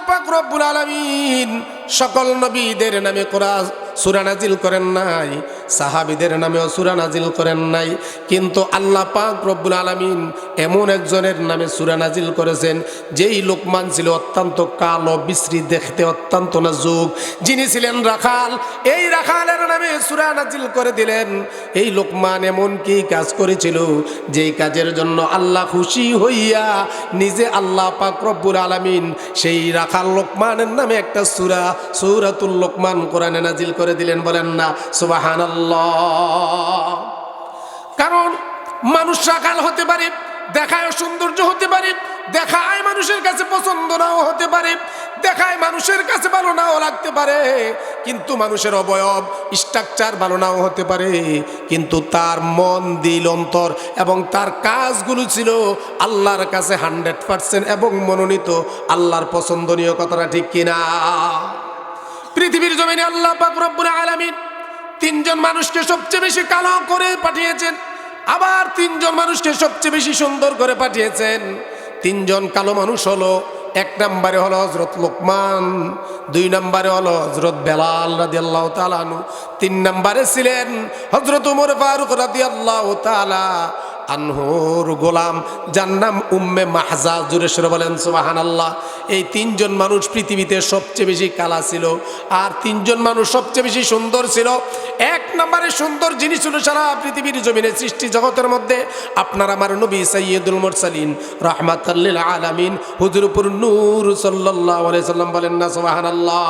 পাক রব্বুল আলামিন সকল নবীদের নামে কোরআন সূরা নাজিল করেন নাই, সাহাবীদের নামেও সূরা নাজিল করেন নাই, কিন্তু আল্লাহ পাক রব্বুল আলামিন এমন একজনের নামে সূরা নাজিল করেছেন যেই লোকমান ছিল অত্যন্ত কালো বিশ্রী দেখতে, অত্যন্ত নাজুক, যিনি ছিলেন রাখাল। এই রাখালের নামে সূরা নাজিল করে দিলেন। এই লোকমান এমন কি কাজ করেছিল যেই কাজের জন্য আল্লাহ খুশি হইয়া নিজে আল্লাহ পাক রব্বুল আলামিন সেই রাখাল লোকমানের নামে একটা সূরা, সূরাতুল লোকমান কোরআনে নাজিল করে দিলেন। বলেন না সুবহানাল্লাহ। কারণ মানুষ রাখাল হতে পারে, দেখায় সৌন্দর্য হতে পারে, দেখায় মানুষের কাছে পছন্দ নাও হতে পারে, দেখায় মানুষের কাছে ভালো নাও লাগতে পারে, কিন্তু মানুষের অবয়ব স্ট্রাকচার ভালো নাও হতে পারে, কিন্তু তার মন, দিল, অন্তর এবং তার কাজগুলো ছিল আল্লাহর কাছে 100% এবং মনোনীত, আল্লাহর পছন্দনীয়। কথাটা ঠিক কিনা? পৃথিবীর জমিনে আল্লাহ পাক রব্বুল আলামিন তিনজন মানুষকে সবচেয়ে বেশি কালো করে পাঠিয়েছেন, আবার তিনজন মানুষকে সবচেয়ে বেশি সুন্দর করে পাঠিয়েছেন। তিনজন কালো মানুষ হলো, এক নম্বরে হলো হযরত লোকমান, দুই নম্বরে হলো হযরত বেলাল রাদিয়াল্লাহু তাআলা আনহু, তিন নম্বরে ছিলেন হযরত ওমর ফারুক রাদিয়াল্লাহু তাআলা আনহুর গোলাম, যার নাম উম্মে মাহজা। জুরে সুরে বলেন সুবহানাল্লাহ। এই তিনজন মানুষ পৃথিবীতে সবচেয়ে বেশি কালা ছিল, আর তিনজন মানুষ সবচেয়ে বেশি সুন্দর ছিল। এক নম্বরে সুন্দর যিনি ছিল সারা পৃথিবীর জমিনে সৃষ্টি জগতের মধ্যে, আপনার আমার নবী সাইয়্যিদুল মুরসালিন রাহমাতাল লিল আলামিন হুজুরপুর নূর সাল্লাল্লাহু আলাইহি সাল্লাম। বলেন না সুবহানাল্লাহ।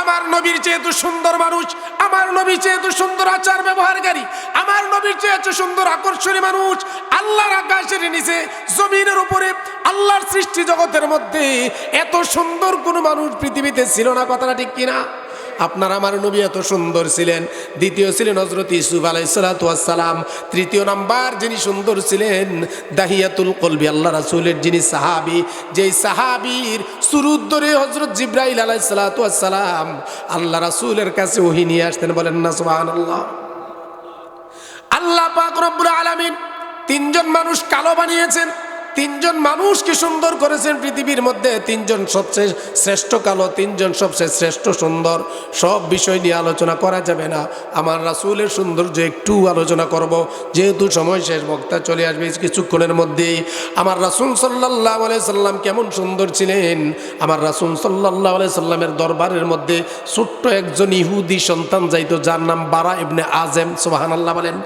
আমার নবীর চেয়ে তো সুন্দর মানুষ, আমার নবীর চেয়ে তো সুন্দর আচার ব্যবহারকারী, আমার নবীর চেয়ে এত সুন্দর আকর্ষণীয় মানুষ আল্লাহর আকাশের নিচে জমিনের উপরে আল্লাহর সৃষ্টি জগতের মধ্যে এত সুন্দর কোন মানুষ পৃথিবীতে ছিল না। কথাটা ঠিক কিনা? আপনার আমার নবী এত সুন্দর ছিলেন। দ্বিতীয় ছিলেন হযরত ইউসুফ আলাইহিস সালাতু ওয়াস সালাম। তৃতীয় নাম্বার যিনি সুন্দর ছিলেন দাহিয়াতুল কলবি, আল্লাহ রাসূলের যিনি সাহাবী, যেই সাহাবীর সুরুদ ধরে হযরত জিবরাইল আলাইহিস সালাতু ওয়াস সালাম আল্লাহ রাসূলের কাছে ওহী নিয়ে আসতেন। বলেন না সুবহানাল্লাহ। আল্লাহ পাক রব্বুল আলামিন তিনজন মানুষ কালো বানিয়েছেন, তিনজন মানুষকে সুন্দর করেছেন পৃথিবীর মধ্যে। তিনজন সবচেয়ে শ্রেষ্ঠ কালো, তিনজন সবচেয়ে শ্রেষ্ঠ সুন্দর। সব বিষয় নিয়ে আলোচনা করা যাবে না, আমার রাসূলের সৌন্দর্য একটু আলোচনা করব, যেহেতু সময় শেষ, বক্তা চলে আসবে কিছুক্ষণের মধ্যেই। আমার রাসূল সাল্লাল্লাহু আলাইহি সাল্লাম কেমন সুন্দর ছিলেন। আমার রাসূল সাল্লাল্লাহু আলাইহি সাল্লামের দরবারের মধ্যে ছোট্ট একজন ইহুদি সন্তান যাইতো, যার নাম বারা ইবনে আজেম। সুবহানাল্লাহ বলেন।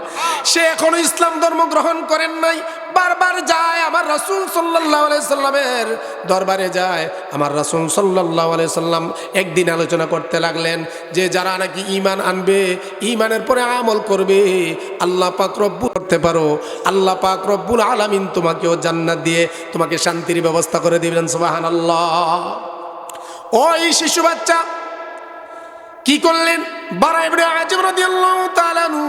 সে এখনো ইসলাম ধর্ম গ্রহণ করেন নাই, বারবার যায় আমার রাসূল সাল্লাল্লাহু আলাইহি সাল্লামের দরবারে যায়। আমার রাসূল সাল্লাল্লাহু আলাইহি সাল্লাম একদিন আলোচনা করতে লাগলেন যে যারা নাকি ঈমান আনবে, ঈমানের পরে আমল করবে, আল্লাহ পাক রব্বুল করতে পারো, আল্লাহ পাক রব্বুল আলামিন তোমাকেও জান্নাত দিয়ে তোমাকে শান্তির ব্যবস্থা করে দিবেন। সুবহানাল্লাহ। ওই শিশু বাচ্চা কি করলেন? বারা ইবনে আযিব রাদিয়াল্লাহু তাআলা আনহু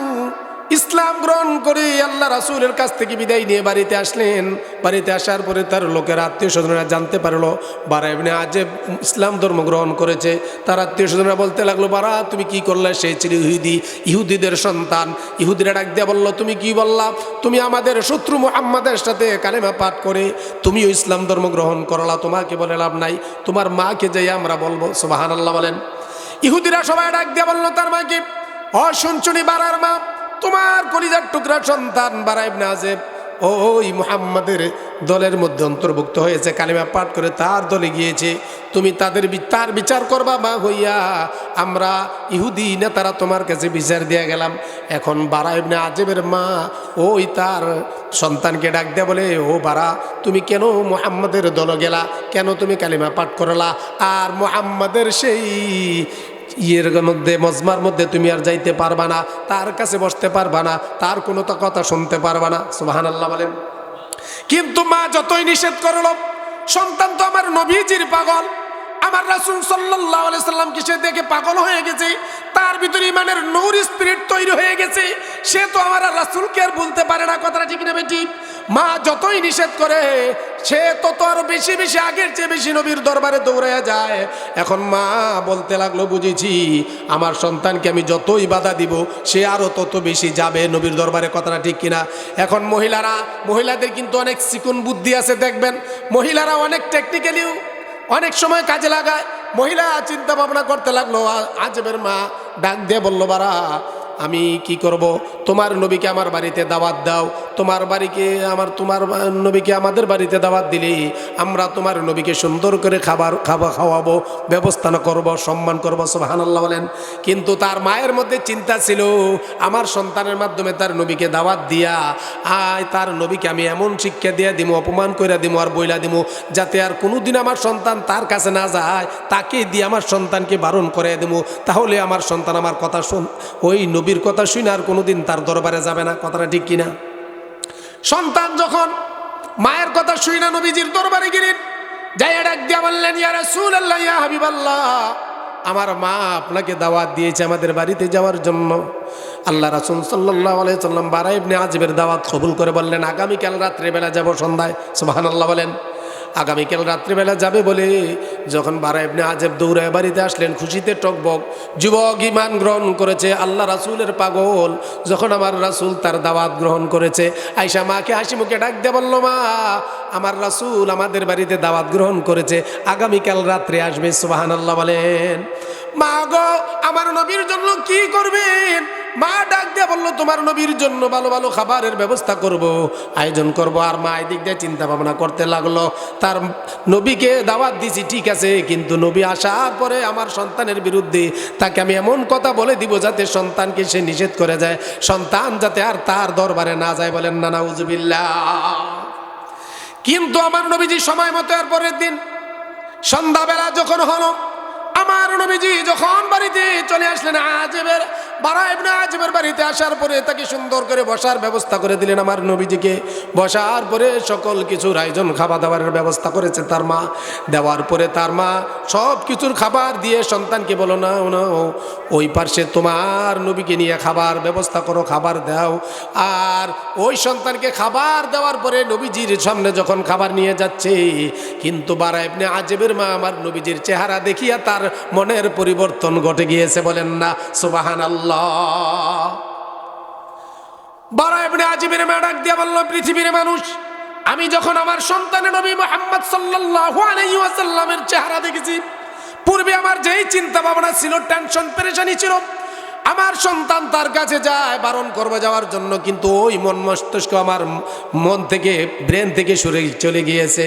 ইসলাম গ্রহণ করে আল্লাহ রাসূলের কাছ থেকে বিদায় নিয়ে বাড়িতে আসলেন। বাড়িতে আসার পরে তার লোকের আত্মীয় স্বজনরা জানতে পারলো বারা ইবনে আযিব ইসলাম ধর্ম গ্রহণ করেছে। তার আত্মীয় স্বজনরা বলতে লাগলো, বারা তুমি কি করলে? সে ছিল ইহুদি, ইহুদিদের সন্তান। ইহুদিরা ডাক দিয়ে বলল, তুমি কি বললা? তুমি আমাদের শত্রু মুহাম্মাদের সাথে কালেমা পাঠ করে তুমিও ইসলাম ধর্ম গ্রহণ করলা, তোমাকে বলে লাভ নাই, তোমার মাকে যাই আমরা বলবো। সুবহানাল্লাহ বলেন। ইহুদিরা সবাই ডাক দিয়ে বলল তার মাকে, ও শুনছুনি বারার মা, তোমার কলিজার টুকরা সন্তান বারা ইবনে আযিব ওই মুহাম্মাদের দলের মধ্যে অন্তর্ভুক্ত হয়েছে, কালিমা পাঠ করে তার দলে গিয়েছে, তুমি তার বিচার করবা মা হইয়া। আমরা ইহুদি নেতারা তোমার কাছে বিচার দিয়ে গেলাম। এখন বারা ইবনে আযিবের মা ওই তার সন্তানকে ডাক দেয়া বলে, ও বারা, তুমি কেন মুহাম্মাদের দলে গেলা? কেন তুমি কালিমা পাঠ করলা? আর মুহাম্মাদের সেই ইয়ের মধ্যে, মজমার মধ্যে তুমি আর যাইতে পারবা না, তার কাছে বসতে পারবা না, তার কোনো তো কথা শুনতে পারবা না। সুবহানাল্লাহ বলেন। কিন্তু মা যতই নিষেধ করলো, সন্তান তো আমার নবীজির পাগল, আমার রাসূল সাল্লাল্লাহু আলাইহি সাল্লাম কি সে দেখে পাগল হয়ে গেছে? তার ভিতরে ঈমানের নূর স্পিরিট তৈরি হয়ে গেছে, সে তো আমার রাসূলকে আর বলতে পারে না। কথাটা ঠিক না ঠিক? মা যতই নিষেধ করে, সে তত আরো বেশি বেশি, আগের চেয়ে বেশি নবীর দরবারে দৌড়াইয়া যায়। এখন মা বলতে লাগলো, বুঝেছি, আমার সন্তানকে আমি যতই বাধা দিব, সে আরো তত বেশি যাবে নবীর দরবারে। কথাটা ঠিক কিনা? এখন মহিলাদের কিন্তু অনেক চিকন বুদ্ধি আছে, দেখবেন মহিলারা অনেক টেকনিক্যালিও অনেক সময় কাজে লাগায়। মহিলা চিন্তা ভাবনা করতে লাগলো। আজবের মা ডাক দিয়ে বলল, বারা আমি কি করব? তোমার নবীকে আমার বাড়িতে দাওয়াত দাও। তোমার নবীকে আমাদের বাড়িতে দাওয়াত দিলে আমরা তোমার নবীকে সুন্দর করে খাওয়াবো, ব্যবস্থা করব, সম্মান করব। সুবহানাল্লাহ বলেন। কিন্তু তার মায়ের মধ্যে চিন্তা ছিল, আমার সন্তানের মাধ্যমে তার নবীকে দাওয়াত দিয়া তার নবীকে আমি এমন শিক্ষা দিয়ে দিব, অপমান করে দিব আর বইলা দিব, যাতে আর কোনোদিন আমার সন্তান তার কাছে না যায়। তাকে দিয়ে আমার সন্তানকে বারণ করে দেব, তাহলে আমার সন্তান আমার কথা ওই নবীর কথা শুনে আর কোনোদিন তার দরবারে যাবে না। কথাটা ঠিক কিনা? সন্তান যখন মায়ের কথা শুই না নবীজির দরবারে গেলেন, যাইয়া ডাক দিয়া বললেন, ইয়া রাসূলুল্লাহ, ইয়া হাবিবাল্লাহ, আমার মা আপনাকে দাওয়াত দিয়েছে আমাদের বাড়িতে যাওয়ার জন্য। আল্লাহ রাসূল সাল্লাল্লাহু আলাইহি সাল্লাম বারা ইবনে আযিবের দাওয়াত কবুল করে বললেন, আগামীকাল রাত্রিবেলা যাব সন্ধ্যায়। সুবহানাল্লাহ বলেন। আগামীকাল রাত্রিবেলা যাবে বলে যখন বারা ইবনে আযিব দৌড়ায় বাড়িতে আসলেন, খুশিতে টকবক। যুবক ঈমান গ্রহণ করেছে, আল্লাহ রাসূলের পাগল। যখন আমার রাসূল তার দাওয়াত গ্রহণ করেছে, আয়েশা মাকে হাসি মুখে ডাক দিয়ে বলল, মা আমার রাসূল আমাদের বাড়িতে দাওয়াত গ্রহণ করেছে, আগামীকাল রাত্রে আসবে। সুবহানাল্লাহ বলেন। মা গো, আমার নবীর জন্য কি করবেন? মা ডাক দিয়ে বলল, তোমার নবীর জন্য ভালো ভালো খাবারের ব্যবস্থা করব, আয়োজন করব। আর মা এদিক দিয়ে চিন্তা ভাবনা করতে লাগলো, তার নবীকে দাওয়াত দিছি ঠিক আছে, কিন্তু নবী আসার পরে আমার সন্তানের বিরুদ্ধে তাকে আমি এমন কথা বলে দিব যাতে সন্তানকে সে নিষেধ করে যায়, সন্তান যাতে আর তার দরবারে না যায়। বলেন না নাউজুবিল্লাহ। কিন্তু আমার নবীজি সময় মতো আর পরের দিন সন্ধ্যাবেলা যখন হলো, আমার নবীজি যখন বাড়িতে চলে আসলেন, বারা ইবনে আযিবের বাড়িতে আসার পরে তাকে সুন্দর করে বসার ব্যবস্থা করে দিলেন। আমার নবীজিকে বসার পরে সকল কিছুর আয়োজন, খাবার দাবারের ব্যবস্থা করেছে তার মা। দেওয়ার পরে তার মা সব কিছুর খাবার দিয়ে সন্তানকে বলো, না ওই পাশে তোমার নবীকে নিয়ে খাবার ব্যবস্থা করো, খাবার দাও। আর ওই সন্তানকে খাবার দেওয়ার পরে নবীজির সামনে যখন খাবার নিয়ে যাচ্ছে, কিন্তু বারা ইবনে আযিবের মা আমার নবীজির চেহারা দেখিয়া তার মনের পরিবর্তন ঘটে গিয়েছে। বলেন না সুবহানাল্লাহ। বারা ইবনে আযিবের মা ডাক দিয়া বলল, পৃথিবীর মানুষ, আমি যখন আমার সন্তানের নবী মুহাম্মদ সাল্লাল্লাহু আলাইহি ওয়াসাল্লামের চেহারা দেখেছি, পূর্বে আমার যেই চিন্তা ভাবনা ছিল, টেনশন পেরেশানি ছিল, আমার সন্তান তার কাছে যায় বারণ করবে যাওয়ার জন্য, কিন্তু ওই মন মস্তিষ্ক আমার মন থেকে, ব্রেন থেকে সরে চলে গিয়েছে।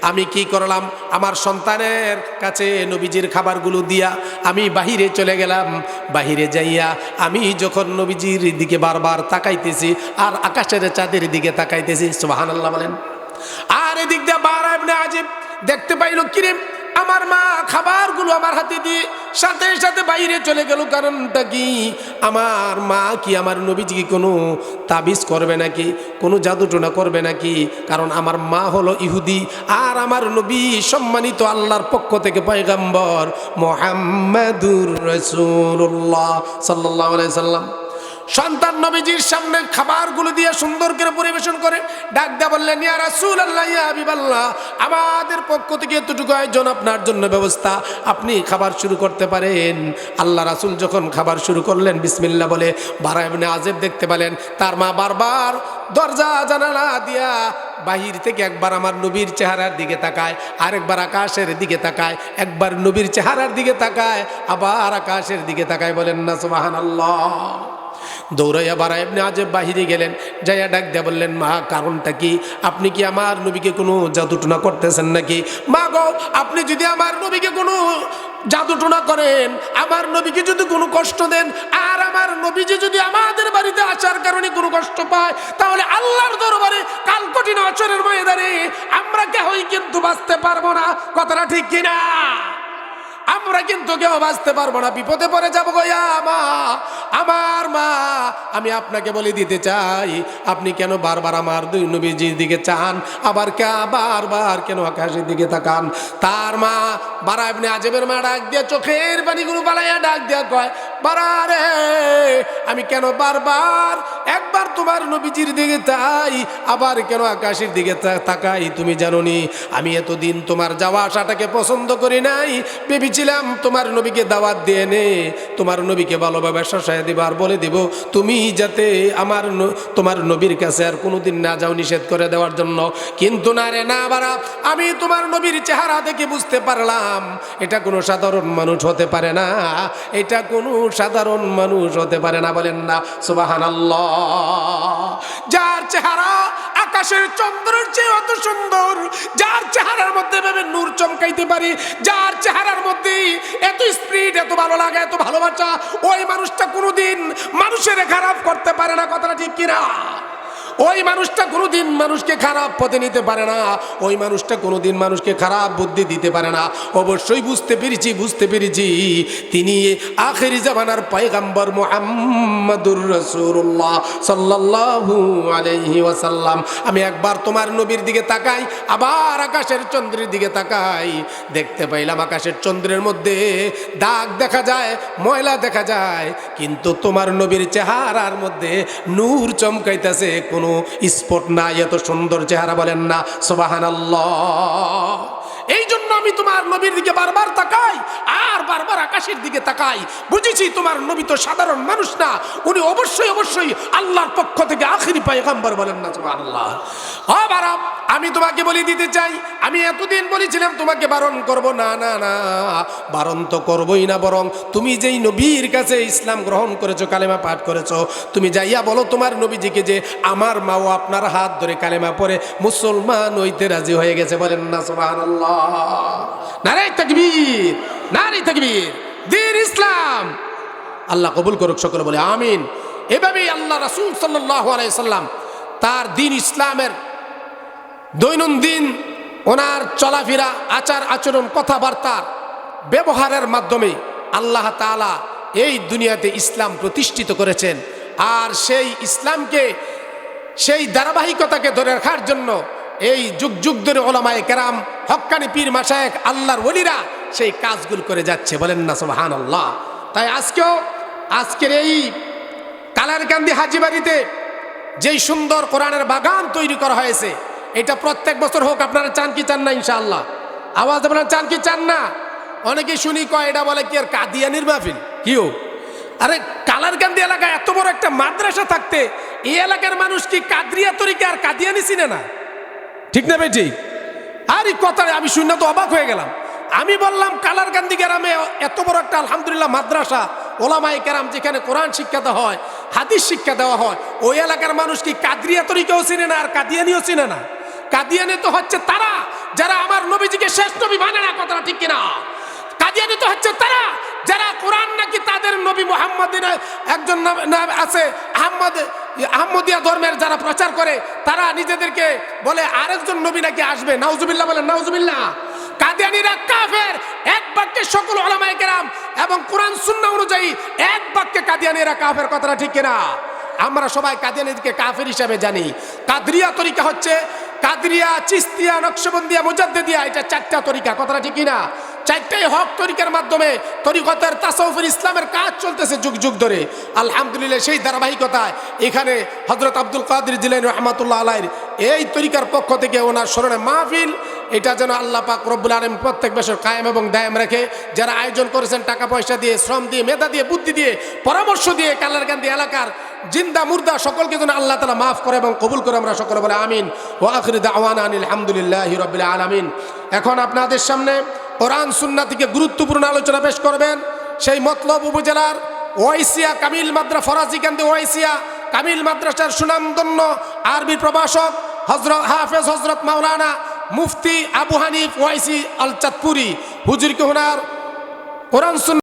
আমি কি করলাম, আমার সন্তানের কাছে নবীজির খাবারগুলো দিয়া আমি বাহিরে চলে গেলাম। বাহিরে যাইয়া আমি যখন নবীজির দিকে বারবার তাকাইতেছি আর আকাশের চাঁদের দিকে তাকাইতেছি। সুবহানাল্লাহ বলেন। আর এদিক দিয়ে বারা ইবনে আযিব দেখতে পাইল, কিরে আমার মা খাবারগুলো আমার হাতে দিয়ে সাথে সাথে বাইরে চলে গেল। কারণটা কি? আমার মা কি আমার নবীজিকে কোনো তাবিজ করবে নাকি, কোনো জাদুটোনা করবে নাকি? কারণ আমার মা হলো ইহুদি, আর আমার নবী সম্মানিত আল্লাহর পক্ষ থেকে পয়গম্বর মুহাম্মাদুর রাসূলুল্লাহ সাল্লাল্লাহু আলাইহি সাল্লাম। সন্তান নবীজির সামনে খাবারগুলো দিয়ে সুন্দর করে পরিবেশন করে ডাক দেয়া বললেন, ইয়া রাসূলুল্লাহ, ইয়া হাবিবাল্লাহ, আমাদের পক্ষ থেকে এতটুকু আয়োজন, আপনার জন্য ব্যবস্থা, আপনি খাবার শুরু করতে পারেন। আল্লাহ রাসূল যখন খাবার শুরু করলেন বিসমিল্লাহ বলে, বারা ইবনে আযিব দেখতে পেলেন তার মা বারবার দরজা জানালা দিয়া বাহির থেকে একবার আমার নবীর চেহারার দিকে তাকায়, আরেকবার আকাশের দিকে তাকায়, একবার নবীর চেহারার দিকে তাকায়, আবার আকাশের দিকে তাকায়। বলেন না সুবহানাল্লাহ। দৌড়াইয়া বারা ইবনে আযিব বাহিরে গেলেন, যাইয়া ডাক দিয়ে বললেন, মা কারণটা কি? আপনি কি আমার নবীকে কোনো জাদুটোনা করতেছেন নাকি? মা গো, আপনি যদি আমার নবীকে কোনো জাদুটোনা করেন, আমার নবীকে যদি কোনো কষ্ট দেন, আর আমার নবীজি যদি আমাদের বাড়িতে আসার কারণে কোনো কষ্ট পায়, তাহলে আল্লাহর দরবারে কাল কঠিন হাসরের ময়দানে আমরা কেউই কিন্তু বাঁচতে পারবো না। কথাটা ঠিক কিনা? আমরা কিন্তু কেউ বাঁচতে পারবো না, বিপদে পড়ে যাবো গো। মা, আমার মা, আমি আপনাকে বলে দিতে চাই, আপনি কেন বারবার আমার দুই নবীজির দিকে চান, আবার বারবার কেন আকাশের দিকে তাকান? তার মা বারা ইবনে আযিবের মা ডাক দিয়ে চোখের পানিগুলো বালাইয়া ডাক দিয়া কয়, বারা রে, আমি কেন বারবার একবার তোমার নবীজির দিকে তাই, আবার কেন আকাশের দিকে তাকাই? তুমি জানো নি আমি এতদিন তোমার যাওয়া আসাটাকে পছন্দ করি নাই, বলেছিলাম তোমার নবীকে দাওয়াত দিয়ে নে, তোমার নবীকে ভালোভাবে শাসায় দিব আর বলে দিব তুমি যাতে তোমার নবীর কাছে আর কোনোদিন না যাও, নিষেধ করে দেওয়ার জন্য। কিন্তু না রে না বারা, আমি তোমার নবীর চেহারা দেখে বুঝতে পারলাম এটা কোনো সাধারণ মানুষ হতে পারে না, এটা কোনো সাধারণ মানুষ হতে পারে না। বলেন না সুবহানাল্লাহ। যার চেহারা আকাশের চন্দ্রের চেয়ে অত সুন্দর, যার চেহারার মধ্যে ভেবে নূর চমকাইতে পারি, যার চেহারার মধ্যে এত স্পিড, এত ভালো লাগে, এত ভালোবাসা, ওই মানুষটা কোনোদিন মানুষের খারাপ করতে পারে না। কথাটা ঠিক কিনা? ওই মানুষটা কোনোদিন মানুষকে খারাপ পথে নিতে পারে না, ওই মানুষটা কোনোদিন মানুষকে খারাপ বুদ্ধি দিতে পারে না। অবশ্যই বুঝতে পেরেছি তিনি আখেরি জামানার পয়গম্বর মুহাম্মাদুর রাসূলুল্লাহ সাল্লাল্লাহু আলাইহি ওয়াসাল্লাম। আমি একবার তোমার নবীর দিকে তাকাই, আবার আকাশের চন্দ্রের দিকে তাকাই, দেখতে পাইলাম আকাশের চন্দ্রের মধ্যে দাগ দেখা যায়, ময়লা দেখা যায়, কিন্তু তোমার নবীর চেহারার মধ্যে নূর চমকাইতেছে, কোনো স্পট নাই, এত সুন্দর চেহারা। বলেন না সুবহানাল্লাহ। এই জন্য আমি তোমার নবীর দিকে বারবার তাকাই আর বারবার আকাশের দিকে তাকাই। বুঝেছি তোমার নবী তো সাধারণ মানুষ না, উনি অবশ্যই আল্লাহর পক্ষ থেকে আখেরি পয়গম্বর। বলেন না সুবহানাল্লাহ। বারাম, আমি তোমাকে বলে দিতে চাই, আমি এতদিন বলেছিলাম তোমাকে বারণ করব না, না না, বারণ তো করবই না, বরং তুমি যেই নবীর কাছে ইসলাম গ্রহণ করেছো, কালেমা পাঠ করেছো, তুমি যাইয়া বলো তোমার নবীজিকে যে আমার মাও আপনার হাত ধরে কালেমা পড়ে মুসলমান হইতে রাজি হয়ে গেছে। বলেন না সুবহানাল্লাহ। নারে তাকবীর, নারে তাকবীর, দ্বীন ইসলাম আল্লাহ কবুল করুক, সকলে বলে আমিন। এভাবেই আল্লাহ রাসূল সাল্লাল্লাহু আলাইহি সাল্লাম তার দ্বীন ইসলামের দৈনন্দিন ওনার চলাফেরা, আচার আচরণ, কথাবার্তার ব্যবহারের মাধ্যমে আল্লাহ তাআলা এই দুনিয়াতে ইসলাম প্রতিষ্ঠিত করেছেন। আর সেই ইসলামকে, সেই ধারাবাহিকতাকে ধরে রাখার জন্য এই যুগ যুগ ধরে ওলামায়ে কেরাম, হক্কানি পীর মাশায়েখ, আল্লাহর ওলিরা সেই কাজগুলো করে যাচ্ছে। বলেন না সুবহানাল্লাহ। তাই আজকের এই কালারকান্দি হাজীবাড়িতে যেই সুন্দর কোরআনের বাগান তৈরি করা হয়েছে, এটা প্রত্যেক বছর হোক। আপনারা চান কি চান না? ইনশাআল্লাহ আওয়াজ আপনারা চান কি চান না? অনেকে শুনি কয় এটা বলে কি আর কাদিয়ানির মাহফিল। কিও, আরে কালারকান্দি এলাকায় এত বড় একটা মাদ্রাসা থাকতে এই এলাকার মানুষ কি কাদরিয়া তরিকা আর কাদিয়ানি চিনে না? ঠিক না ভাই? ঠিক। আর এই কথা আমি শুনে তো অবাক হয়ে গেলাম। আমি বললাম কালারকান্দি গ্রামে এত বড় একটা আলহামদুলিল্লাহ মাদ্রাসা, ওলামায়ে কেরাম, যেখানে কোরআন শিক্ষা দেওয়া হয়, হাদিস শিক্ষা দেওয়া হয়, ওই এলাকার মানুষ কি কাদরিয়া তরিকাও চিনে না আর কাদিয়ানিও চিনে না? কাদিয়ানি তো হচ্ছে তারা যারা আমার নবীজিকে শেষ নবী মানে না। কথাটা ঠিক কিনা? কাদিয়ানি তো হচ্ছে তারা যারা কোরআন নাকি তাদের নবী মুহাম্মদের একজন নাম আছে, আহমদিয়া ধর্মের যারা প্রচার করে, তারা নিজেদেরকে বলে আরেকজন নবী নাকি আসবে। নাউজুবিল্লাহ বলেন, নাউজুবিল্লাহ। কাদিয়ানিরা কাফের, এক বাক্যে সকল উলামায়ে কেরাম এবং কোরআন সুন্নাহ অনুযায়ী এক বাক্যে কাদিয়ানিরা কাফের। কথাটা ঠিক কিনা? আমরা সবাই কাদিয়ানিদেরকে কাফের হিসাবে জানি। কাদরিয়া তরিকা হচ্ছে কাদরিয়া, চিস্তিয়া, নকশবন্দিয়া, মুজাদ্দিদিয়া, এটা চারটা তরিকা। কথাটা ঠিক কিনা? চারটাই হক তরিকার মাধ্যমে তরিকতের, তাসাউফের, ইসলামের কাজ চলতেছে যুগ যুগ ধরে। আলহামদুলিল্লাহ সেই ধারাবাহিকতায় এখানে হযরত আব্দুল কাদের জিলানী রাহমাতুল্লাহ আলাইহির এই তরিকার পক্ষ থেকে ওনার স্মরণে মাহফিল, এটা যেন আল্লাহ পাক রব্বুল আলামিন প্রত্যেক বছর কায়েম এবং দায়েম রেখে, যারা আয়োজন করেছেন টাকা পয়সা দিয়ে, শ্রম দিয়ে, মেধা দিয়ে, বুদ্ধি দিয়ে, পরামর্শ দিয়ে, কালারকান্দি এলাকার জিন্দা মুর্দা সকলকে যেন আল্লাহ তাআলা মাফ করে এবং কবুল করে। আমরা সকলে বলে আমিন। ওয়া আখিরু দাওয়ানা আনিল হামদুলিল্লাহি রাব্বিল আলামিন। এখন আপনাদের সামনে কোরআন সুন্নাহ থেকে গুরুত্বপূর্ণ আলোচনা পেশ করবেন সেই মতলব উপজেলার ওয়াইসিয়া কামিল মাদ্রাসা, ফরাজিকান্দি ওয়াইসিয়া কামিল মাদ্রাসার সুনামধন্য আরবি প্রভাষক হাফেজ হযরত মাওলানা মুফতি আবু হানিফ ওয়াইসি আল চাঁদপুরি হুজুরকে ওনার কোরআন